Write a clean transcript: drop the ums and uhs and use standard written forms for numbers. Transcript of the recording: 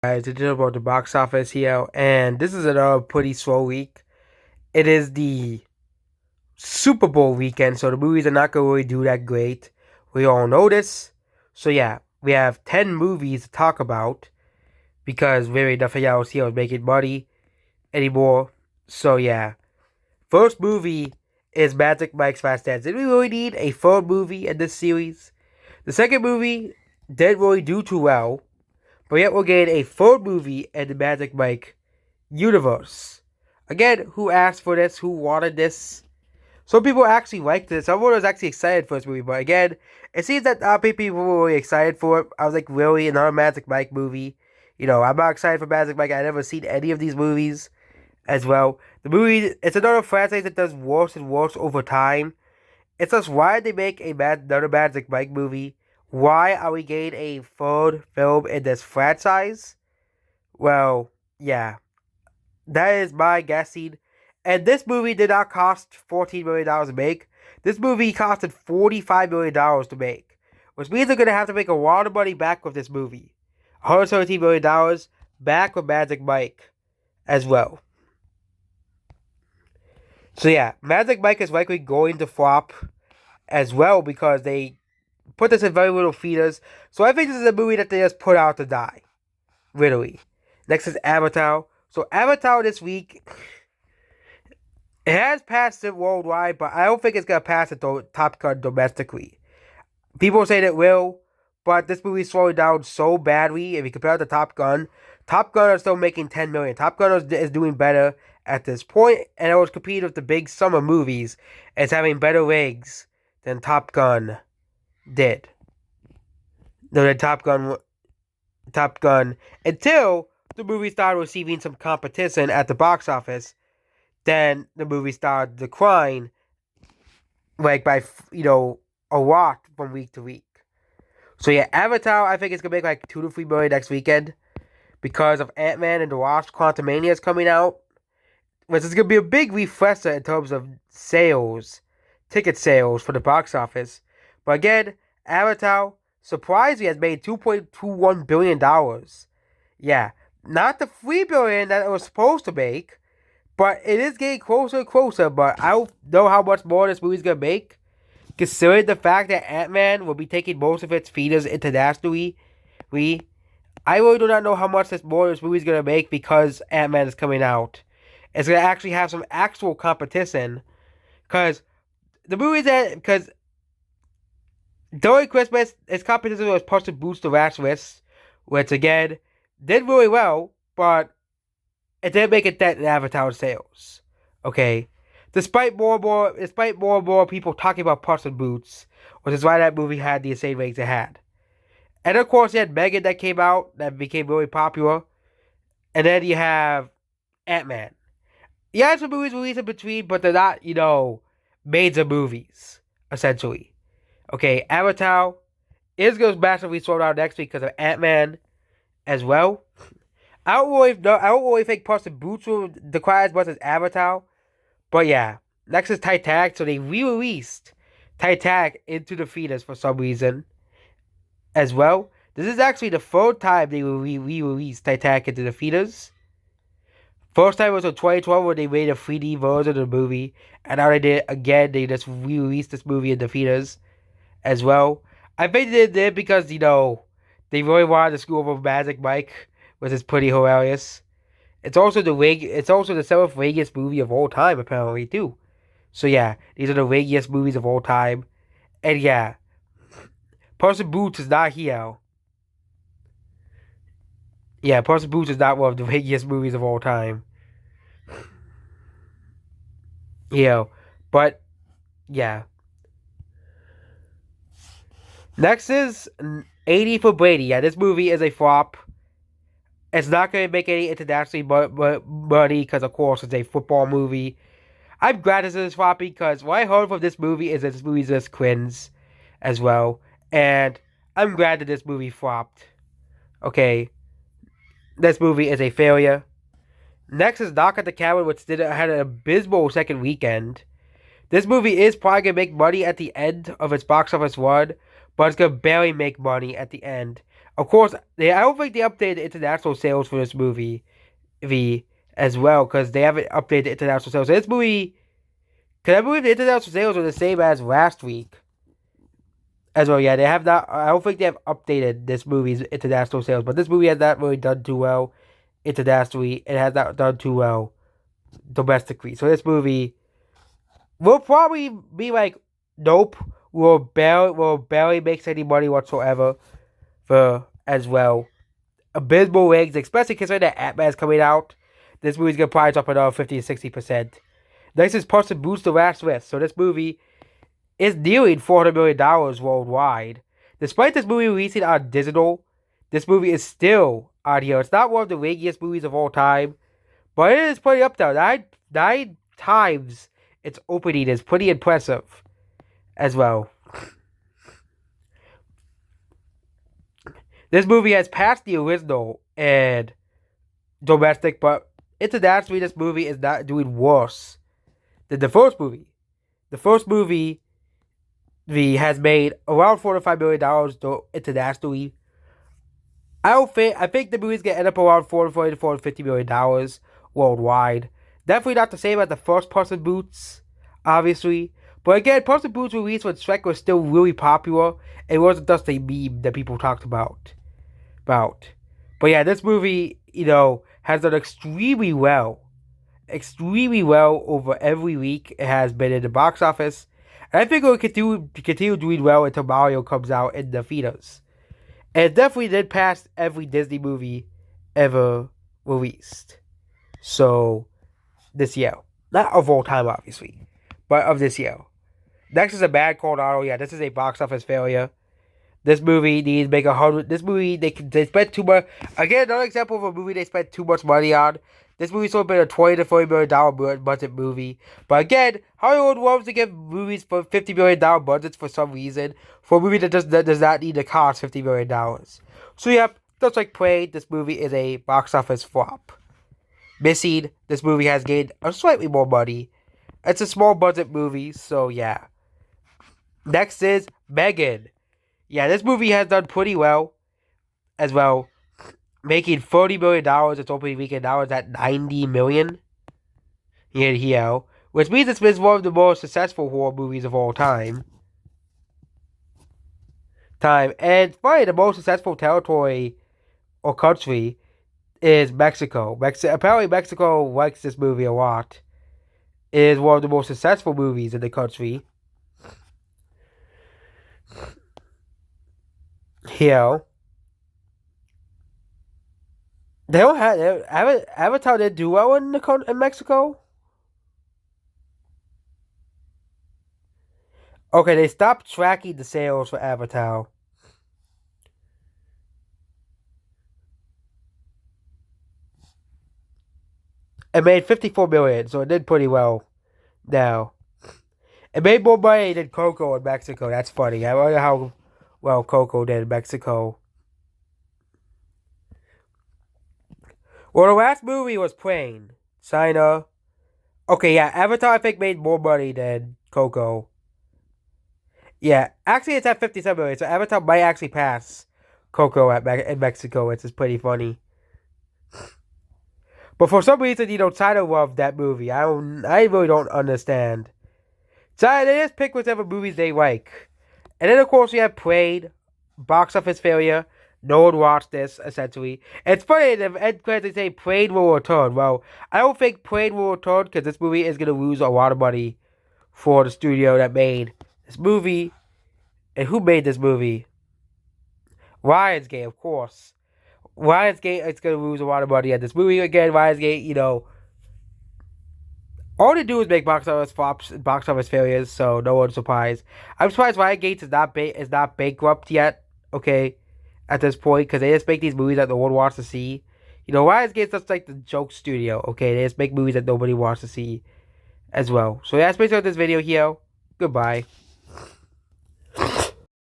Guys, it's about the box office here, and this is another pretty slow week. It is the Super Bowl weekend, so the movies are not going to really do that great. We all know this. So yeah, we have 10 movies to talk about because really nothing else here is making money anymore. So yeah, first movie is Magic Mike's Fast Dance. Did we really need a third movie in this series? The second movie didn't really do too well, but yet we'll get a third movie in the Magic Mike universe. Again, who asked for this? Who wanted this? Some people actually liked this. Someone was actually excited for this movie, but again, it seems that people were really excited for it. I was like, really? Another Magic Mike movie? I'm not excited for Magic Mike. I've never seen any of these movies as well. The movie, it's another franchise that does worse and worse over time. It's just why they make another Magic Mike movie? Why are we getting a third film in this franchise? Well, yeah, that is my guessing. And this movie did not cost $14 million to make. This movie costed $45 million to make, which means they're gonna have to make a lot of money back with this movie. $117 million back with Magic Mike as well. So yeah, Magic Mike is likely going to flop as well because they put this in very little theaters. So I think this is a movie that they just put out to die. Literally. Next is Avatar. So Avatar this week, it has passed it worldwide, but I don't think it's gonna pass it Top Gun domestically. People say it will, but this movie's slowing down so badly. If you compare it to Top Gun is still making 10 million. Top Gun is doing better at this point, and it was competing with the big summer movies. It's having better legs than Top Gun did. No, than Top Gun until the movie started receiving some competition at the box office. Then the movie started to decline, like by a lot from week to week. So yeah, Avatar I think it's gonna make like 2 to 3 million next weekend because of Ant-Man and the Wasp: Quantumania is coming out, which is gonna be a big refresher in terms of sales, ticket sales for the box office. But again, Avatar surprisingly has made $2.21 billion. Yeah, not the $3 billion that it was supposed to make, but it is getting closer and closer. But I don't know how much more this movie's gonna make, considering the fact that Ant-Man will be taking most of its feeders internationally. I really do not know how much more this movie's gonna make because Ant-Man is coming out. It's gonna actually have some actual competition, because during Christmas, its competition was Puss in Boots: The Last Wish, which again did really well, but it didn't make a dent in Avatar sales. Okay, despite more and more people talking about Puss in Boots, which is why that movie had the insane ratings it had. And of course, you had Megan that came out that became really popular, and then you have Ant-Man. You have some movies released in between, but they're not major movies essentially. Okay, Avatar is going to massively slow down next week because of Ant-Man as well. I don't really think Puss in Boots will decline as much as Avatar. But yeah, next is Titanic. So they re-released Titanic into the theaters for some reason as well. This is actually the third time they re-released Titanic into the theaters. First time was in 2012 when they made a 3D version of the movie. And now they did it again. They just re-released this movie in the theaters as well. I think they did because, they really wanted to screw over Magic Mike, which is pretty hilarious. It's also the seventh ragiest movie of all time, apparently, too. So yeah, these are the ragiest movies of all time. And yeah, Puss in Boots is not here. Yeah, Puss in Boots is not one of the ragiest movies of all time. But yeah. Next is 80 for Brady. Yeah, this movie is a flop. It's not going to make any internationally money because, of course, it's a football movie. I'm glad this is floppy because what I heard from this movie is that this movie is just cringe as well. And I'm glad that this movie flopped. Okay. This movie is a failure. Next is Knock at the Cabin, which had an abysmal second weekend. This movie is probably going to make money at the end of its box office run, but it's going to barely make money at the end Of course, I don't think they updated the international sales for this movie, as well, because they haven't updated the international sales. So this movie, because I believe the international sales are the same as last week. As well, yeah, they have not. I don't think they have updated this movie's international sales, but this movie has not really done too well internationally. It has not done too well domestically. So this movie will probably be like, nope, will barely makes any money whatsoever for as well. Abysmal ratings, especially considering that Ant-Man's coming out. This movie's gonna probably drop another 50 to 60%. Next is Puss in Boots: The Last Wish. So this movie is nearing $400 million worldwide. Despite this movie releasing on digital, this movie is still on here. It's not one of the raggiest movies of all time, but it is pretty up there. Nine times its opening is pretty impressive as well. This movie has passed the original and domestic, but internationally, this movie is not doing worse than the first movie. The first movie has made around $4 to $5 million internationally. I think the movie's gonna end up around $440 to $450 million worldwide. Definitely not the same as the first Puss in Boots, obviously. But again, Puss in Boots released when Shrek was still really popular. It wasn't just a meme that people talked about. But yeah, this movie, has done extremely well over every week it has been in the box office. And I think it will continue doing well until Mario comes out in the theaters. And it definitely did pass every Disney movie ever released. So, this year. Not of all time, obviously, but of this year. Next is A Man Called Otto. Yeah, this is a box office failure. This movie needs to make 100. This movie, they spent too much. Again, another example of a movie they spent too much money on. This movie's only been a $20 to $40 million budget movie. But again, Hollywood loves to give movies for $50 million budgets for some reason. For a movie that does not need to cost $50 million. So, yep, just like Prey, this movie is a box office flop. Missing, this movie has gained a slightly more money. It's a small budget movie, so yeah. Next is Megan. Yeah, this movie has done pretty well as well, making $40 million its opening weekend. Now it's at $90 million here, which means it's been one of the most successful horror movies of all time. And probably the most successful territory or country is Mexico. Apparently, Mexico likes this movie a lot. It is one of the most successful movies in the country. Here, they don't have Avatar didn't do well in Mexico. Okay, they stopped tracking the sales for Avatar. It made $54 million, so it did pretty well. Now, it made more money than Coco in Mexico. That's funny. I wonder how well Coco did in Mexico. Well, the last movie was Plane. China. Okay, yeah, Avatar I think made more money than Coco. Yeah, actually it's at 57 million, so Avatar might actually pass Coco in Mexico, which is pretty funny. But for some reason, China loved that movie. I really don't understand. China, they just pick whichever movies they like. And then, of course, we have Prey, box office failure. No one watched this, essentially. It's funny, the end credits say Prey will return. Well, I don't think Prey will return because this movie is going to lose a lot of money for the studio that made this movie. And who made this movie? Lionsgate, of course. Lionsgate is going to lose a lot of money at this movie. Again, Lionsgate, all they do is make box office flops, box office failures, so no one's surprised. I'm surprised Lionsgate is not bankrupt yet, okay, at this point, because they just make these movies that no one wants to see. Lionsgate's just like the joke studio, okay? They just make movies that nobody wants to see as well. So yeah, that's basically this video here. Goodbye.